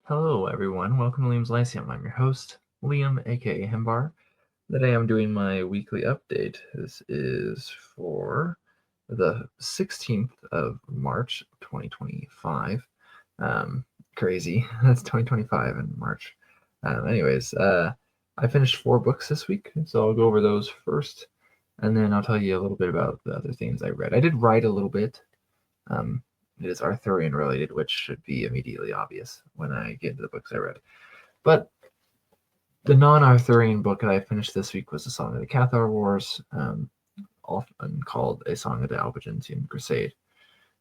Hello, everyone. Welcome to Liam's Lyceum. I'm your host, Liam, aka Himbar. Today I'm doing my weekly update. This is for the 16th of March, 2025. Crazy. That's 2025 in March. I finished 4 books this week, so I'll go over those first, and then I'll tell you a little bit about the other things I read. I did write a little bit. Um, it is Arthurian related, which should be immediately obvious when I get into the books I read. But the non-Arthurian book that I finished this week was A Song of the Cathar Wars, often called A Song of the Albigensian Crusade.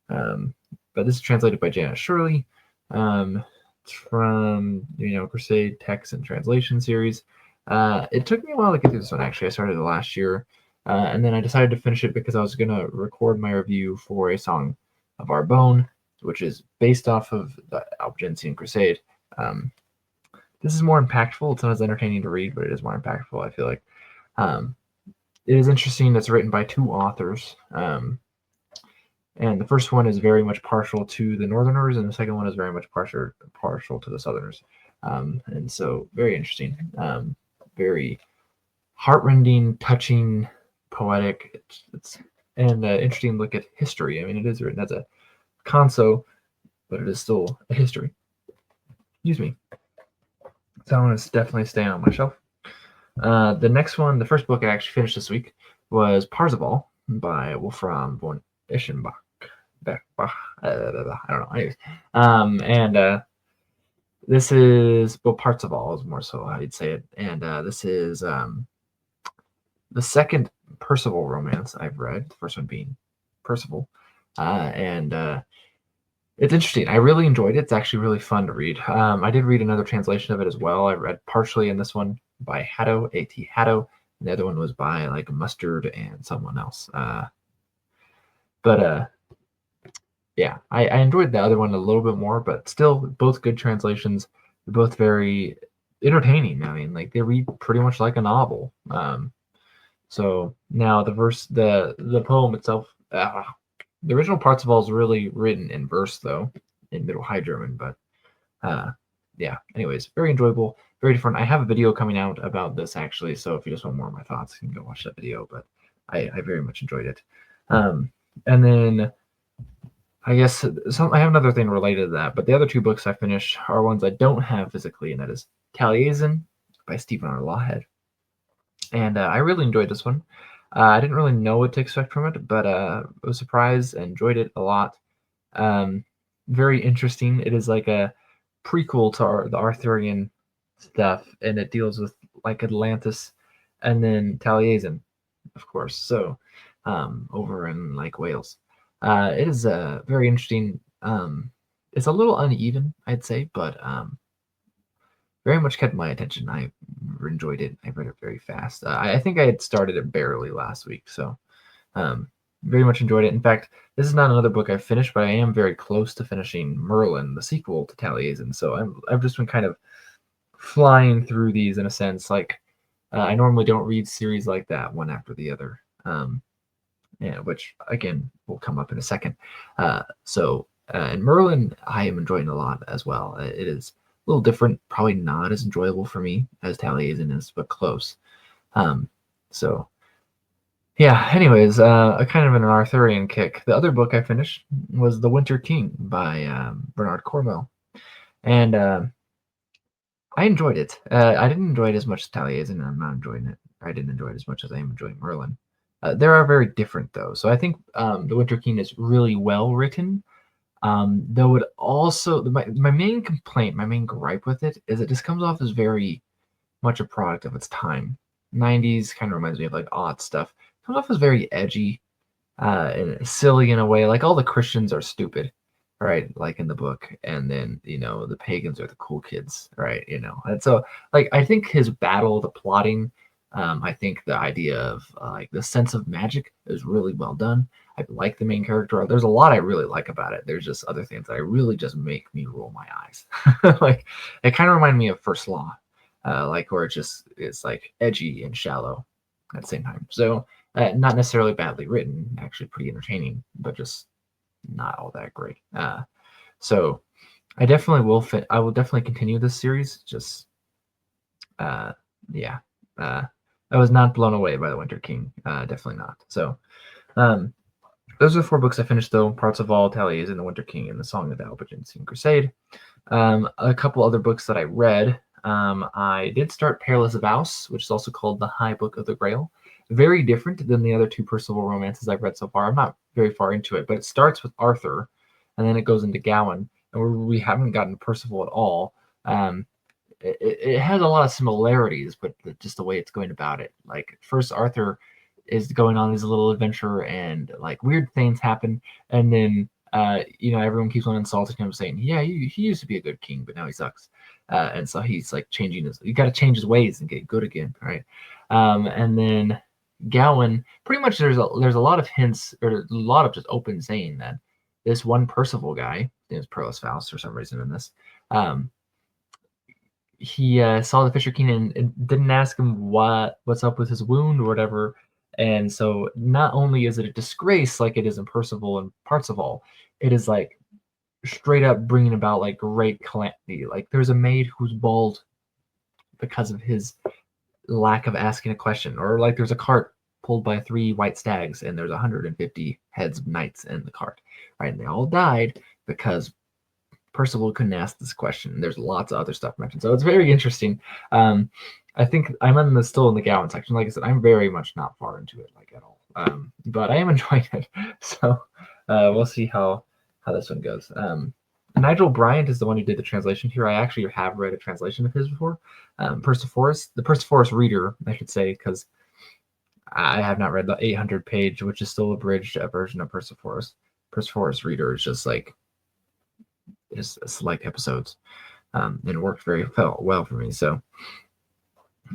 But this is translated by Janice Shirley. It's from Crusade Text and Translation series. It took me a while to get through this one. Actually, I started it last year, and then I decided to finish it because I was going to record my review for A Song of Arbonne, which is based off of the Albigensian Crusade. This is more impactful. It's not as entertaining to read, but it is more impactful, I feel like. It is interesting. It's written by 2 authors. And the first one is very much partial to the Northerners, and the second one is very much partial to the Southerners. And so, very interesting. Very heartrending, touching, poetic. It's and interesting look at history. I mean, it is written as a conso, but it is still a history. Excuse me. So I want to definitely stay on my shelf. The next one, the first book I actually finished this week, was Parzival by Wolfram von Eschenbach. I don't know. Anyways, this is Parzival is more so how you'd say it, and this is the second Percival romance I've read. The first one being Percival, and it's interesting. I really enjoyed it. It's actually really fun to read. I did read another translation of it as well. I read partially in this one by Haddo, A.T. Haddo, and the other one was by like Mustard and someone else. Yeah, I enjoyed the other one a little bit more, but still both good translations. They're both very entertaining. I mean, like they read pretty much like a novel. So now the poem itself, the original Parzival is really written in verse though, in Middle High German, but yeah. Anyways, very enjoyable, very different. I have a video coming out about this actually, so if you just want more of my thoughts, you can go watch that video. But I very much enjoyed it. And then I guess I have another thing related to that, but the other 2 books I finished are ones I don't have physically, and that is Taliesin by Stephen R. Lawhead. And I really enjoyed this one. I didn't really know what to expect from it, but I was surprised and enjoyed it a lot. Very interesting. It is like a prequel to the Arthurian stuff, and it deals with like Atlantis and then Taliesin, of course. So over in like Wales. It is very interesting. It's a little uneven, I'd say, but very much kept my attention. I enjoyed it. I read it very fast. I think I had started it barely last week, so very much enjoyed it. In fact, this is not another book I finished, but I am very close to finishing Merlin, the sequel to Taliesin. So I've just been kind of flying through these in a sense. Like I normally don't read series like that one after the other. Yeah, which again will come up in a second. And Merlin, I am enjoying a lot as well. It is a little different, probably not as enjoyable for me as Taliesin is, but close. So yeah. Anyways, a kind of an Arthurian kick. The other book I finished was The Winter King by Bernard Cornwell, and I enjoyed it. I didn't enjoy it as much as Taliesin, and I'm not enjoying it. I didn't enjoy it as much as I am enjoying Merlin. They are very different, though. So I think The Winter King is really well written. Though it also, my main complaint, my main gripe with it is it just comes off as very much a product of its time. 90s kind of reminds me of like odd stuff. Comes off as very edgy and silly in a way. Like all the Christians are stupid, right? Like in the book, and then the pagans are the cool kids, right? And so like I think his battle, the plotting, I think the idea of like the sense of magic is really well done. I like the main character. There's a lot I really like about it. There's just other things that I really just make me roll my eyes. Like it kind of reminded me of First Law, like where it's like edgy and shallow at the same time. So not necessarily badly written, actually pretty entertaining, but just not all that great. So I definitely will fit. I will definitely continue this series. Just yeah, uh, I was not blown away by the Winter King. Definitely not. So um, those are the 4 books I finished though. Parts of All, Tallies, and the Winter King, and the Song of the Albigensian Crusade. A couple other books that I read. I did start Perilous Vows, which is also called the High Book of the Grail. Very different than the other 2 Percival romances I've read so far. I'm not very far into it, but it starts with Arthur, and then it goes into Gawain, and we haven't gotten Percival at all. Um, it has a lot of similarities, but just the way it's going about it. Like first, Arthur is going on his little adventure, and like weird things happen, and then everyone keeps on insulting him, saying, "Yeah, he used to be a good king, but now he sucks." And so he's like changing his. You got to change his ways and get good again, right? And then Gawain, pretty much there's a lot of hints or a lot of just open saying that this one Percival guy, his name is Perilous Faust for some reason in this. He saw the Fisher King and didn't ask him what's up with his wound or whatever. And so not only is it a disgrace like it is in Percival and Parzival, it is like straight up bringing about like great calamity. Like there's a maid who's bald because of his lack of asking a question, or like there's a cart pulled by 3 white stags and there's 150 heads of knights in the cart, right? And they all died because Percival couldn't ask this question. There's lots of other stuff mentioned, so it's very interesting. I think I'm still in the Gowan section. Like I said, I'm very much not far into it, like at all. But I am enjoying it. So we'll see how this one goes. Nigel Bryant is the one who did the translation here. I actually have read a translation of his before. Persephorus, the Persephorus Reader, I should say, because I have not read the 800-page, which is still abridged version of Persephorus. Persephorus Reader is just like select episodes, and it worked very well for me. So,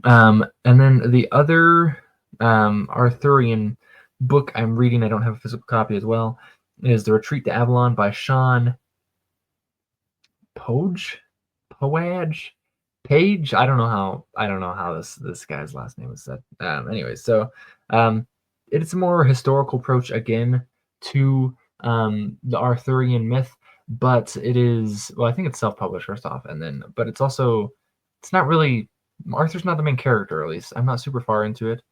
and then the other Arthurian book I'm reading, I don't have a physical copy as well, is The Retreat to Avalon by Sean Page. I don't know how this guy's last name is said. Anyway, so it's a more historical approach again to the Arthurian myth, but it is, well, I think it's self-published first off, and then but it's not really, Arthur's not the main character, at least I'm not super far into it.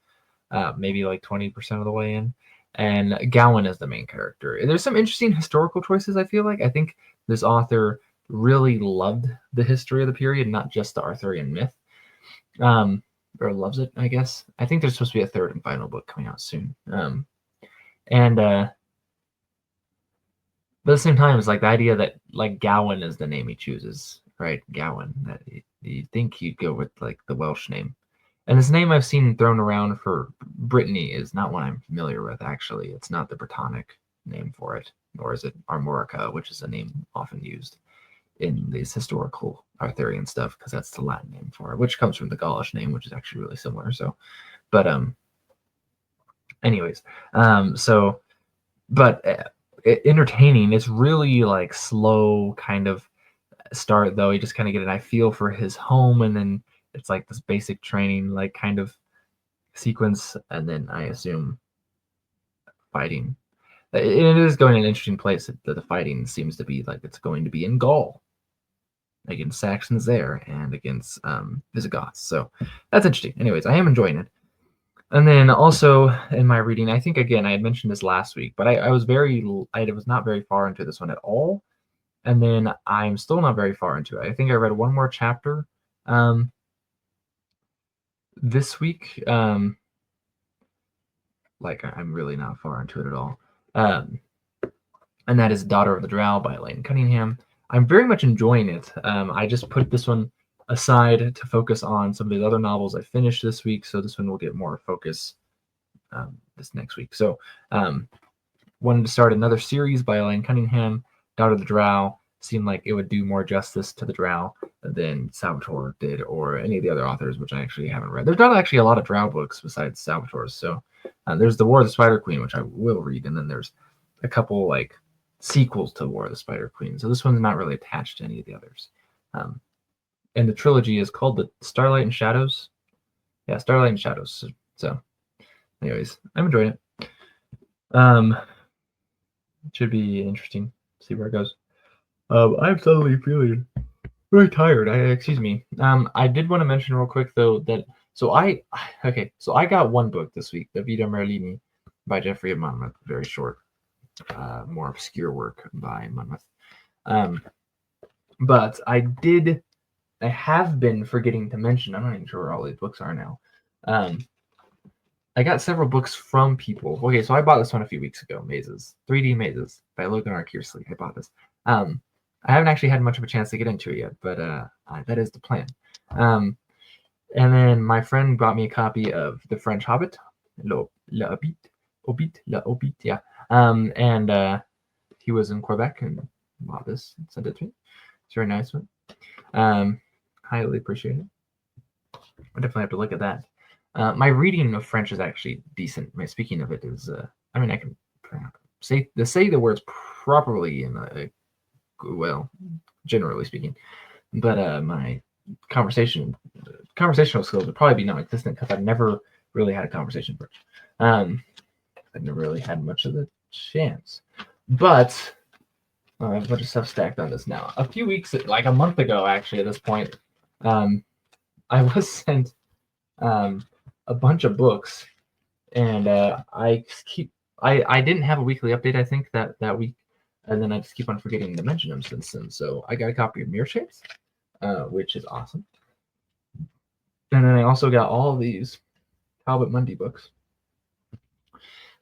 Maybe like 20% of the way in, and Gawain is the main character. There's some interesting historical choices. I think this author really loved the history of the period, not just the Arthurian myth, or loves it, I guess. I think there's supposed to be a 3rd and final book coming out soon. And but at the same time, it's like the idea that like Gawain is the name he chooses, right? Gawain. That you think he'd go with like the Welsh name. And this name I've seen thrown around for Brittany is not one I'm familiar with, actually. It's not the Brittonic name for it, nor is it Armorica, which is a name often used in these historical Arthurian stuff, because that's the Latin name for it, which comes from the Gaulish name, which is actually really similar. So, but anyways, entertaining. It's really like slow kind of start though. You just kind of get an feel for his home, and then it's like this basic training like kind of sequence, and then I assume fighting. It is going in an interesting place. The fighting seems to be like it's going to be in Gaul against Saxons there and against Visigoths. So that's interesting. Anyways, I am enjoying it. And then also in my reading, I think again I had mentioned this last week, but I was not very far into this one at all. And then I'm still not very far into it. I think I read one more chapter this week. Like I'm really not far into it at all. And that is Daughter of the Drow by Elaine Cunningham. I'm very much enjoying it. I just put this one aside to focus on some of the other novels I finished this week, so this one will get more focus this next week. So wanted to start another series by Elaine Cunningham. Daughter of the Drow seemed like it would do more justice to the Drow than Salvatore did, or any of the other authors, which I actually haven't read. There's not actually a lot of Drow books besides Salvatore's. So there's The War of the Spider Queen, which I will read, and then there's a couple like sequels to War of the Spider Queen. So this one's not really attached to any of the others. And the trilogy is called the Starlight and Shadows. Yeah, Starlight and Shadows. So anyways, I'm enjoying it. It should be interesting. See where it goes. I'm suddenly feeling very tired. Excuse me. I did want to mention real quick though that so I okay, so I got one book this week, The Vita Merlini by Geoffrey of Monmouth. Very short, more obscure work by Monmouth. Um, but I have been forgetting to mention. I'm not even sure where all these books are now. Um, I got several books from people. Okay, so I bought this one a few weeks ago. Mazes, 3D Mazes by Logan R. Kearsley. I bought this. I haven't actually had much of a chance to get into it yet, but that is the plan. And then my friend bought me a copy of The French Hobbit, Le Hobbit, yeah. And he was in Quebec and bought this and sent it to me. It's a very nice one. Highly appreciate it. I definitely have to look at that. My reading of French is actually decent. Speaking of it is, I mean, I can say the words properly in well, generally speaking, but my conversational skills would probably be non-existent because I've never really had a conversation French. I've never really had much of the chance, but I have a bunch of stuff stacked on this now. A few weeks, like a month ago, actually, at this point, I was sent a bunch of books, and I didn't have a weekly update. I think that week, and then I just keep on forgetting to mention them since then. So I got a copy of Mirror Shapes, which is awesome, and then I also got all of these Talbot Mundy books.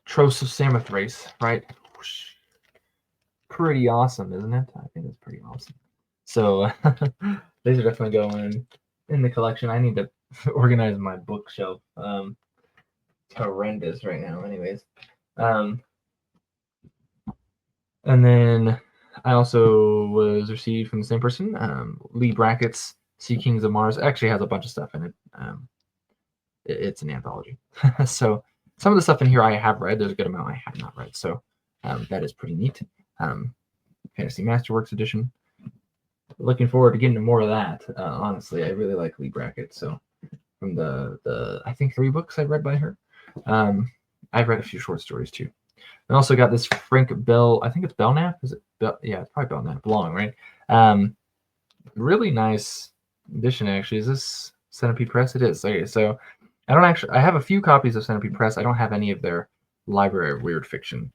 Tros of Samothrace, right? Pretty awesome, isn't it? I think it's pretty awesome. So these are definitely going in the collection. I need to organize my bookshelf. It's horrendous right now, anyways. And then I also was received from the same person, Lee Brackett's Sea Kings of Mars. It actually has a bunch of stuff in it. It's an anthology. So some of the stuff in here I have read. There's a good amount I have not read. So that is pretty neat. Fantasy Masterworks edition. Looking forward to getting to more of that. Honestly, I really like Lee Brackett. So from the I think 3 books I've read by her. I've read a few short stories too. I also got this Frank Bell. I think it's Belknap. Is it? Yeah, it's probably Belknap. Long, right? Really nice edition. Actually, is this Centipede Press? It is. Okay, so I have a few copies of Centipede Press. I don't have any of their Library of Weird Fiction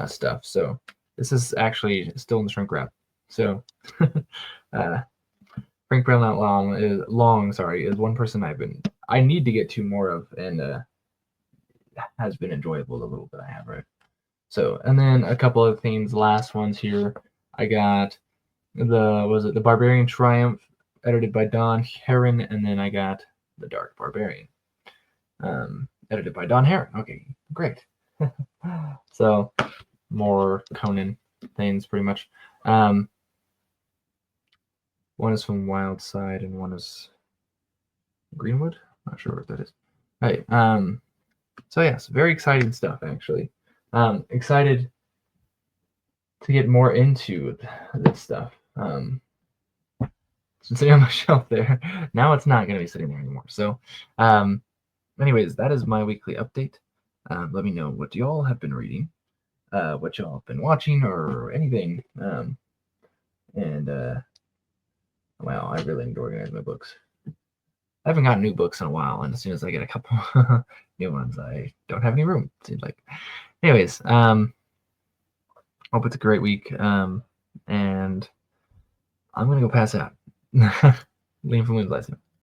stuff. So this is actually still in the shrink wrap. So Frank Belknap is one person I need to get to more of, and has been enjoyable the little bit I have read. So, and then a couple of things, last ones here. I got the Barbarian Triumph, edited by Don Herron, and then I got The Dark Barbarian, edited by Don Herron. Okay, great. So, more Conan things, pretty much. One is from Wildside, and one is Greenwood. Not sure what that is. Right. So yes, very exciting stuff, actually. Excited to get more into this stuff. It's been sitting on my shelf there. Now it's not going to be sitting there anymore. So, anyways, that is my weekly update. Let me know what y'all have been reading, what y'all have been watching, or anything. Well, I really need to organize my books. I haven't gotten new books in a while, and as soon as I get a couple new ones, I don't have any room, it seems like. Anyways, hope it's a great week, and I'm going to go pass out. Liam from Lynn's Last